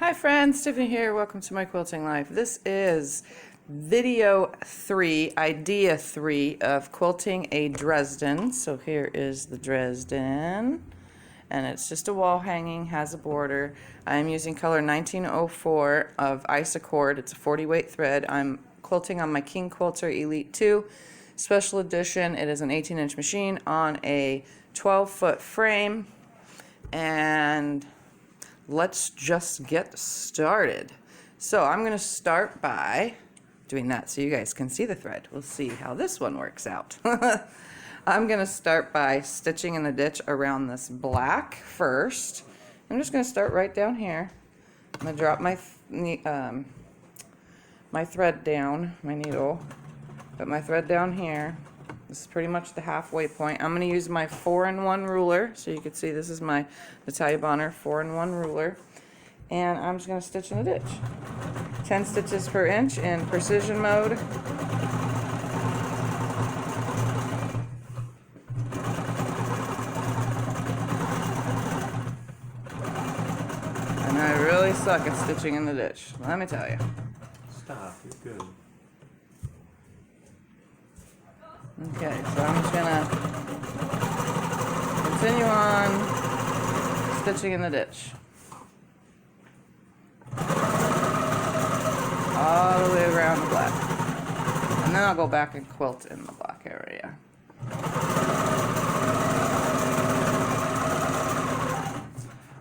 Hi friends, Tiffany here. Welcome to my quilting life. This is video 3, idea 3 of quilting a Dresden. So here is the Dresden, and it's just a wall hanging, has a border. I'm using color 1904 of Isocord. It's a 40 weight thread. I'm quilting on my King Quilter Elite 2 special edition. It is an 18-inch machine on a 12-foot frame, and let's just get started. So I'm going to start by doing that so you guys can see the thread. We'll see how this one works out. I'm going to start by stitching in the ditch around this black first. I'm just going to start right down here. I'm going to drop my my thread down, my needle, put my thread down here. This is pretty much the halfway point. I'm going to use my 4-in-1 ruler, so you can see this is my Natalia Bonner 4-in-1 ruler, and I'm just going to stitch in the ditch. 10 stitches per inch in precision mode. And I really suck at stitching in the ditch, let me tell you. Stop, you're good. Okay, so I'm just gonna continue on stitching in the ditch. All the way around the black. And then I'll go back and quilt in the black area.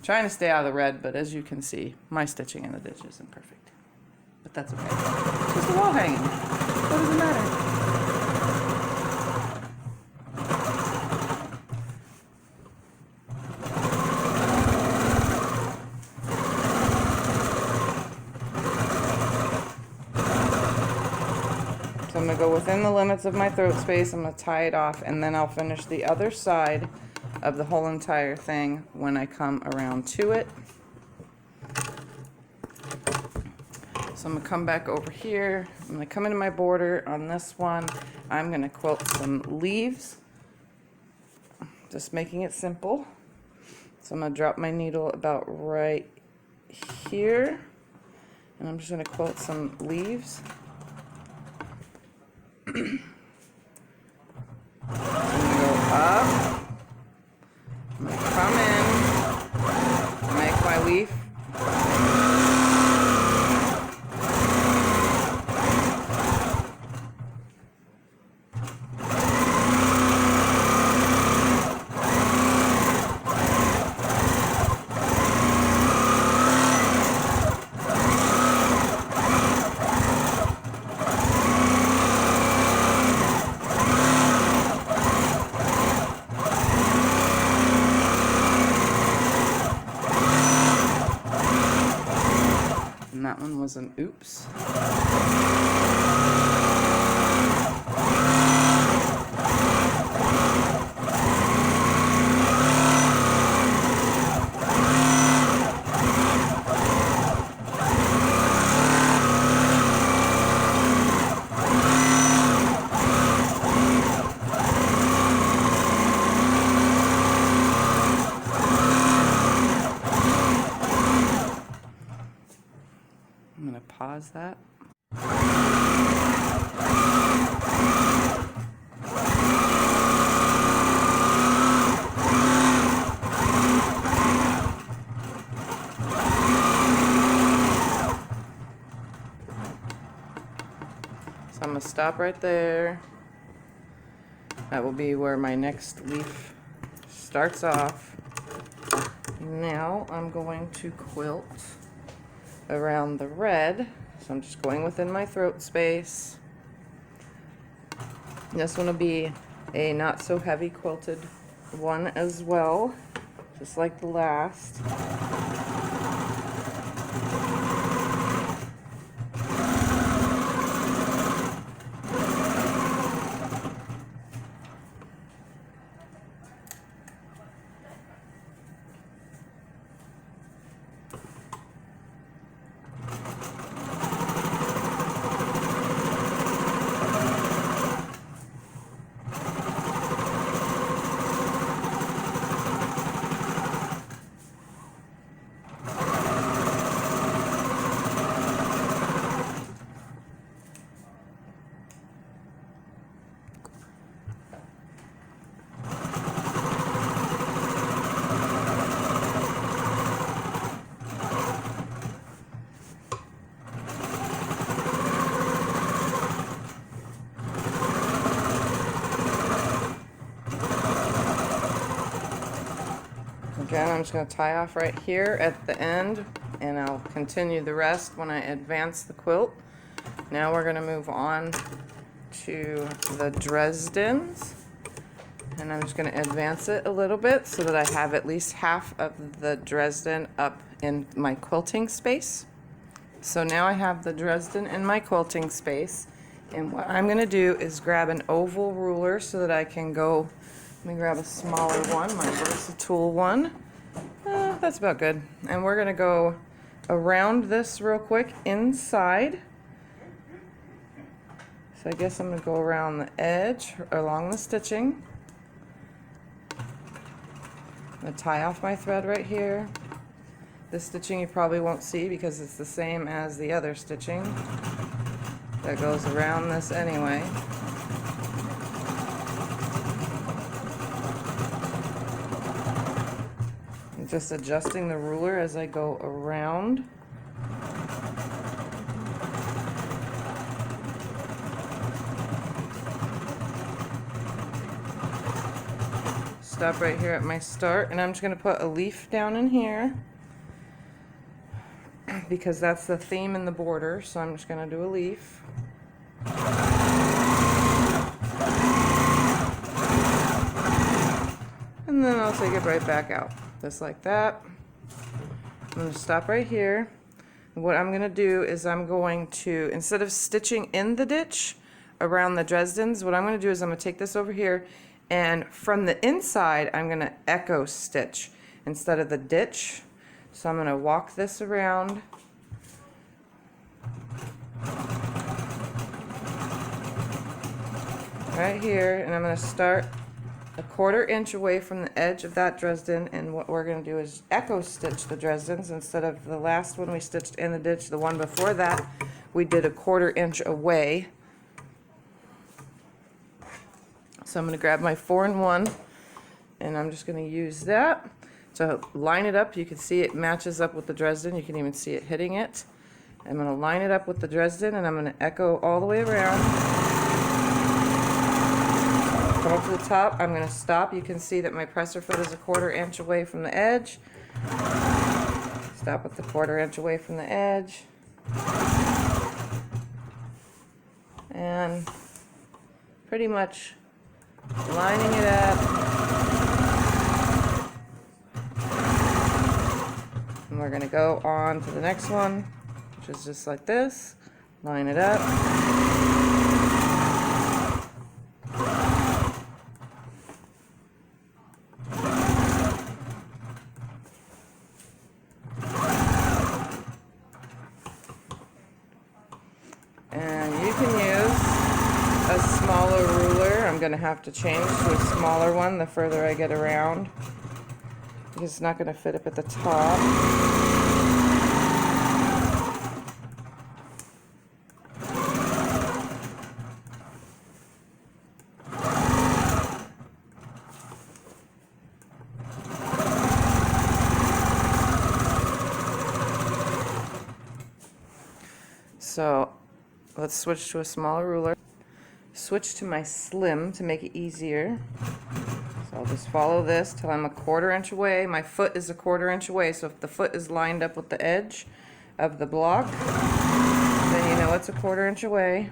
Trying to stay out of the red, but as you can see, my stitching in the ditch isn't perfect. But that's okay. It's just a wall hanging. What does it matter? So I'm going to go within the limits of my throat space, I'm going to tie it off, and then I'll finish the other side of the whole entire thing when I come around to it. So I'm going to come back over here, I'm going to come into my border on this one, I'm going to quilt some leaves, just making it simple. So I'm going to drop my needle about right here, and I'm just going to quilt some leaves. I'm going to go up, I'm going to come in, make my leaf, and that one was an oops. I'm going to pause that. So I'm going to stop right there. That will be where my next leaf starts off. Now I'm going to quilt around the red, so I'm just going within my throat space. This one will be a not so heavy quilted one as well, just like the last. just going to tie off right here at the end, and I'll continue the rest when I advance the quilt. Now we're going to move on to the Dresdens, and I'm just going to advance it a little bit so that I have at least half of the Dresden up in my quilting space. So now I have the Dresden in my quilting space, and what I'm going to do is grab an oval ruler so that I can go. Let me grab a smaller one, my Versatool one. That's about good. And we're going to go around this real quick inside. So I guess I'm going to go around the edge, along the stitching. I'm going to tie off my thread right here. This stitching you probably won't see because it's the same as the other stitching that goes around this anyway. I'm just adjusting the ruler as I go around. Stop right here at my start, and I'm just going to put a leaf down in here because that's the theme in the border, so I'm just going to do a leaf. And then I'll take it right back out, just like that. I'm going to stop right here. What I'm going to do is I'm going to, instead of stitching in the ditch around the Dresdens, what I'm going to do is I'm going to take this over here, and from the inside I'm going to echo stitch instead of the ditch. So I'm going to walk this around. Right here, and I'm going to start a 1/4 inch away from the edge of that Dresden, and what we're going to do is echo stitch the Dresdens instead of the last one we stitched in the ditch. The one before that we did a 1/4 inch away. So I'm going to grab my 4-in-1, and I'm just going to use that to line it up. You can see it matches up with the Dresden. You can even see it hitting it. I'm going to line it up with the Dresden, and I'm going to echo all the way around. Come up to the top. I'm going to stop. You can see that my presser foot is a 1/4 inch away from the edge. Stop with the 1/4 inch away from the edge. And pretty much lining it up. And we're going to go on to the next one, which is just like this. Line it up. And you can use a smaller ruler. I'm going to have to change to a smaller one the further I get around, because it's not going to fit up at the top. So let's switch to a smaller ruler. Switch to my slim to make it easier. So I'll just follow this till I'm a 1/4 inch away. My foot is a 1/4 inch away, so if the foot is lined up with the edge of the block, then you know it's a 1/4 inch away.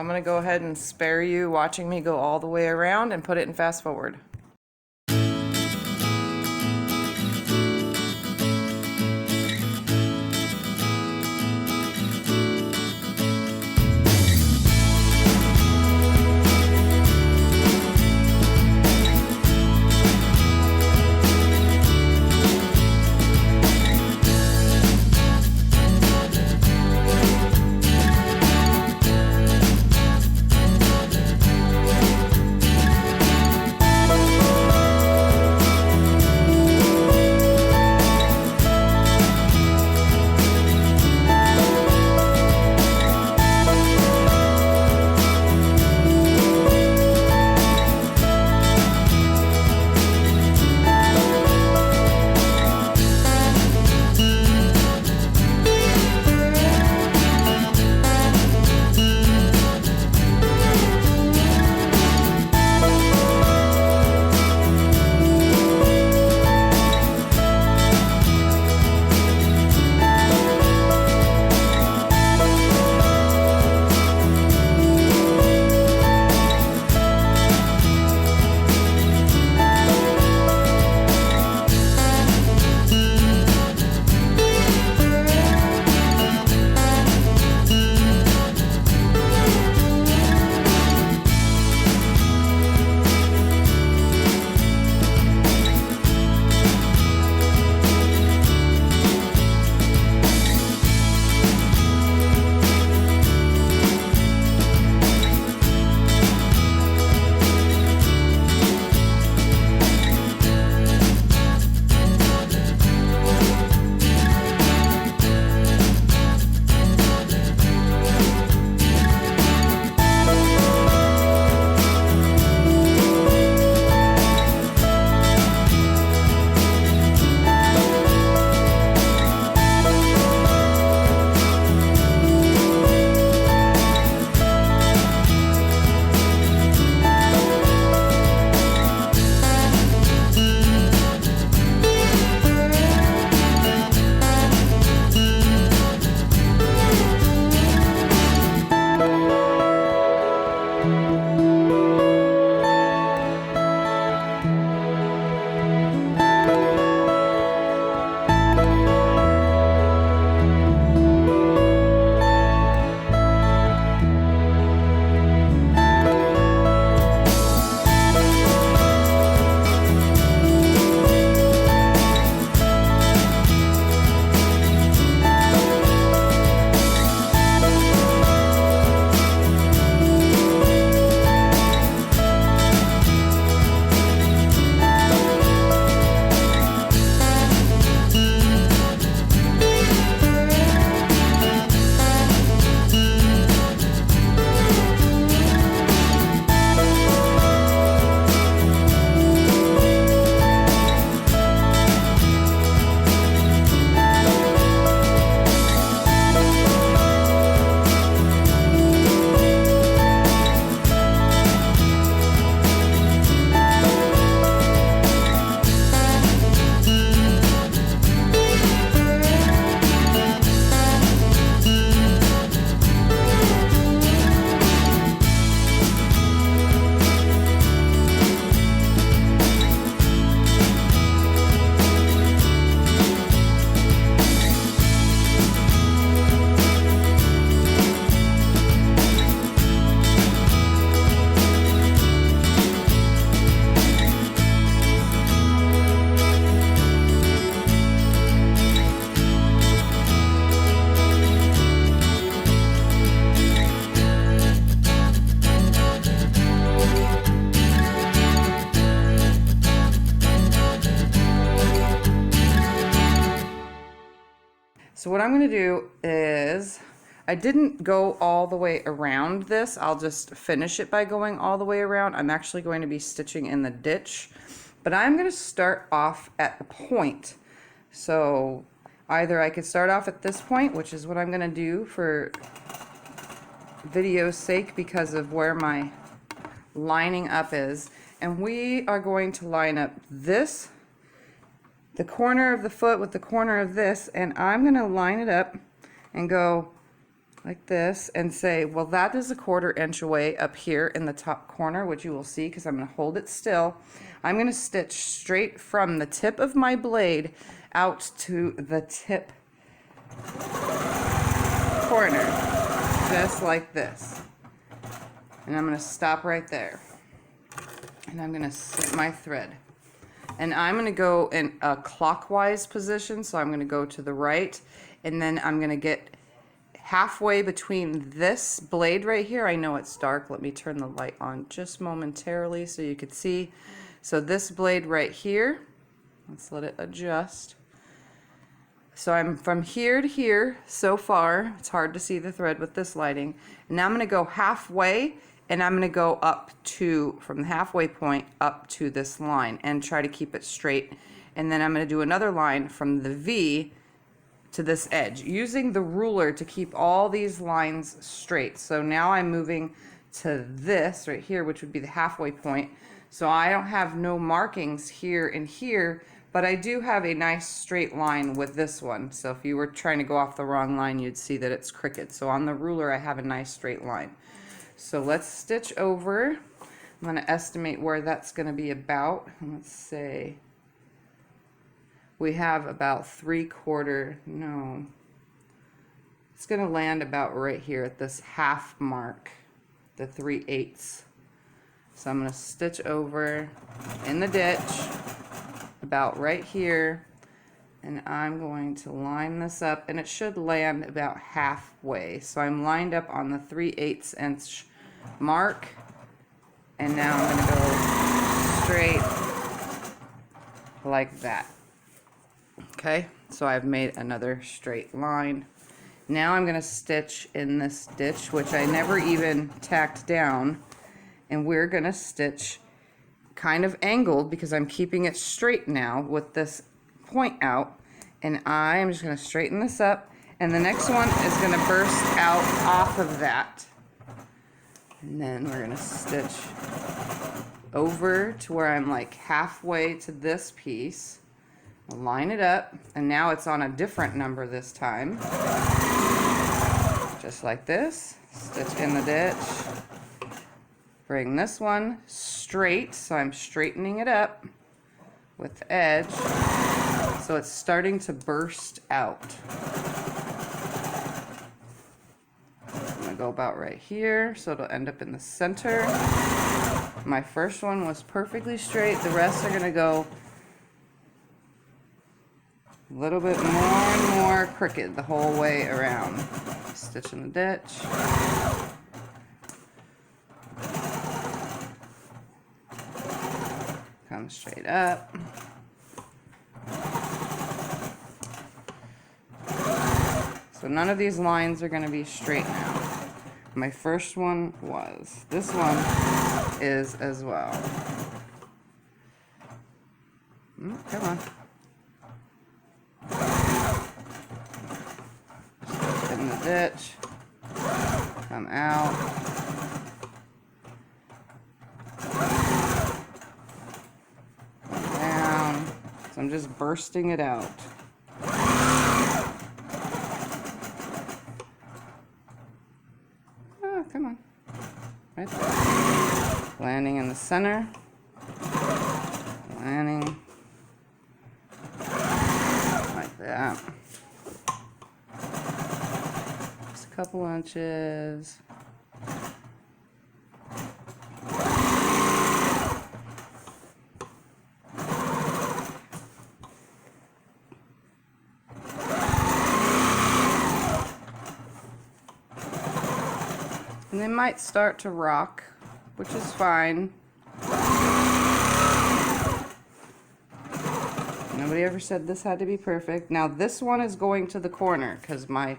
I'm going to go ahead and spare you watching me go all the way around and put it in fast forward. So what I'm going to do is, I didn't go all the way around this. I'll just finish it by going all the way around. I'm actually going to be stitching in the ditch, but I'm going to start off at the point. So either I could start off at this point, which is what I'm going to do for video's sake because of where my lining up is. And we are going to line up this, the corner of the foot with the corner of this, and I'm going to line it up and go like this, and say, well, that is a 1/4 inch away up here in the top corner, which you will see because I'm going to hold it still. I'm going to stitch straight from the tip of my blade out to the tip corner, just like this. And I'm going to stop right there. And I'm going to set my thread. And I'm going to go in a clockwise position, so I'm going to go to the right, and then I'm going to get halfway between this blade right here. I know it's dark. Let me turn the light on just momentarily so you could see. So this blade right here, let's let it adjust. So I'm from here to here so far. It's hard to see the thread with this lighting. And now I'm going to go halfway, and I'm going to go up to, from the halfway point up to this line and try to keep it straight. And then I'm going to do another line from the V to this edge, using the ruler to keep all these lines straight. So now I'm moving to this right here, which would be the halfway point. So I don't have no markings here and here, but I do have a nice straight line with this one. So if you were trying to go off the wrong line, you'd see that it's crooked. So on the ruler, I have a nice straight line. So let's stitch over. I'm going to estimate where that's going to be about. Let's say we have about 3/4, no, it's going to land about right here at this half mark, the 3/8. So I'm going to stitch over in the ditch about right here, and I'm going to line this up, and it should land about halfway. So I'm lined up on the 3/8 inch mark, and now I'm going to go straight like that. Okay, so I've made another straight line. Now I'm going to stitch in this ditch, which I never even tacked down, and we're going to stitch kind of angled because I'm keeping it straight now with this point out, and I'm just going to straighten this up, and the next one is going to burst out off of that, and then we're going to stitch over to where I'm like halfway to this piece. Line it up, and now it's on a different number this time, just like this. Stitch in the ditch, bring this one straight, so I'm straightening it up with the edge, so it's starting to burst out. I'm gonna go about right here, so it'll end up in the center. My first one was perfectly straight, the rest are gonna go a little bit more and more crooked the whole way around. Stitch in the ditch. Come straight up. So none of these lines are going to be straight now. My first one was. This one is as well. Come on. In the ditch, come out, come down, so I'm just bursting it out. Oh, come on, right there, landing in the center, landing like that. Couple inches. And they might start to rock, which is fine. Nobody ever said this had to be perfect. Now this one is going to the corner because my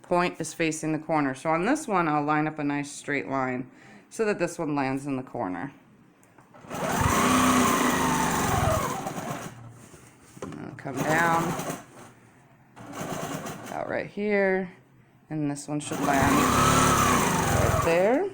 point is facing the corner. So on this one, I'll line up a nice straight line so that this one lands in the corner. And I'll come down about right here, and this one should land right there.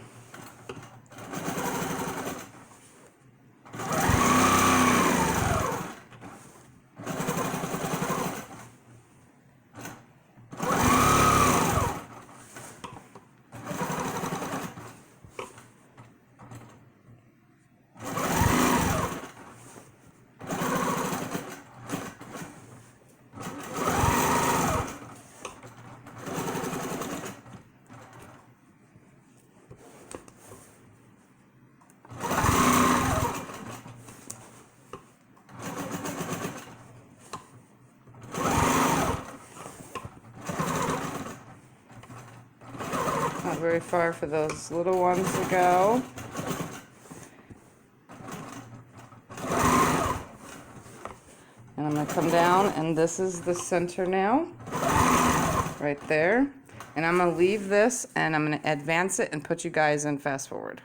very far for those little ones to go. And I'm going to come down, and this is the center now, right there. And I'm going to leave this, and I'm going to advance it and put you guys in fast forward.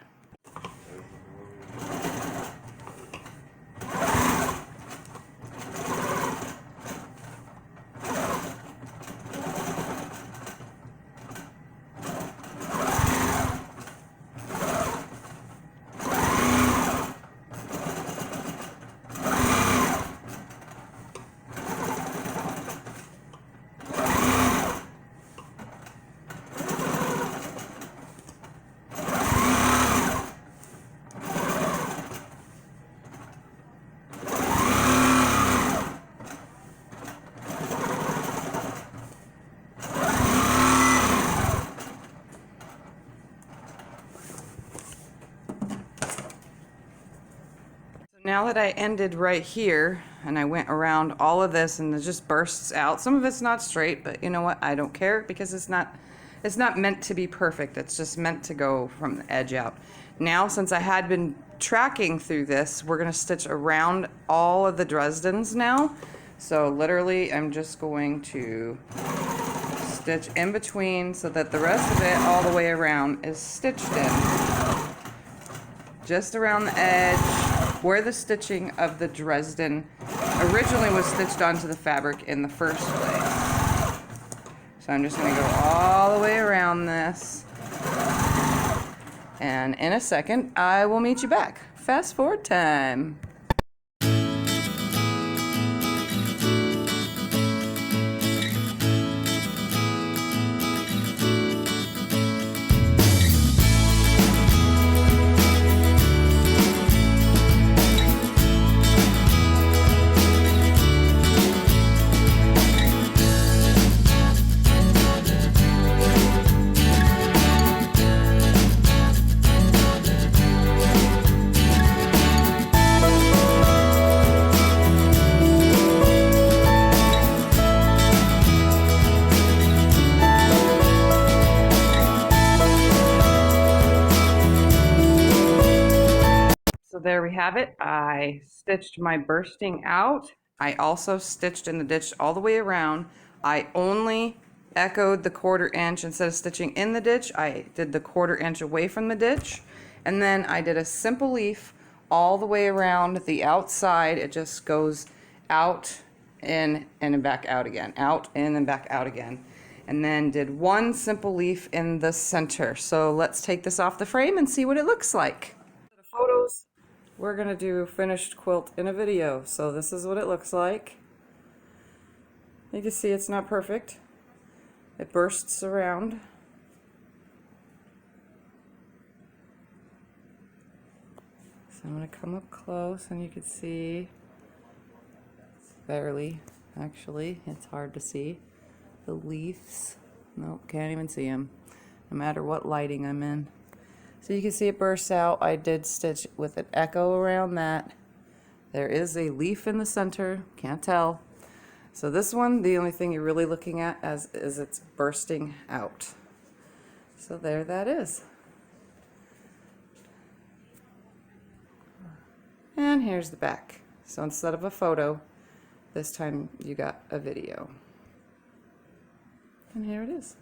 Now that I ended right here and I went around all of this and it just bursts out. Some of it's not straight, but you know what? I don't care because it's not meant to be perfect. It's just meant to go from the edge out. Now, since I had been tracking through this, we're going to stitch around all of the Dresdens now. So literally, I'm just going to stitch in between so that the rest of it all the way around is stitched in. Just around the edge, where the stitching of the Dresden originally was stitched onto the fabric in the first place. So I'm just going to go all the way around this. And in a second, I will meet you back. Fast forward time. So there we have it. I stitched my bursting out. I also stitched in the ditch all the way around. I only echoed the 1/4 inch. Instead of stitching in the ditch, I did the 1/4 inch away from the ditch. And then I did a simple leaf all the way around the outside. It just goes out, in, and then back out again. Out, in, and back out again. And then did one simple leaf in the center. So let's take this off the frame and see what it looks like. The photos. We're going to do finished quilt in a video. So this is what it looks like. You can see it's not perfect. It bursts around. So I'm going to come up close and you can see, barely actually, it's hard to see, the leaves. Nope, can't even see them, no matter what lighting I'm in. So you can see it bursts out. I did stitch with an echo around that. There is a leaf in the center, can't tell. So this one, the only thing you're really looking at is it's bursting out. So there that is. And here's the back. So instead of a photo, this time you got a video. And here it is.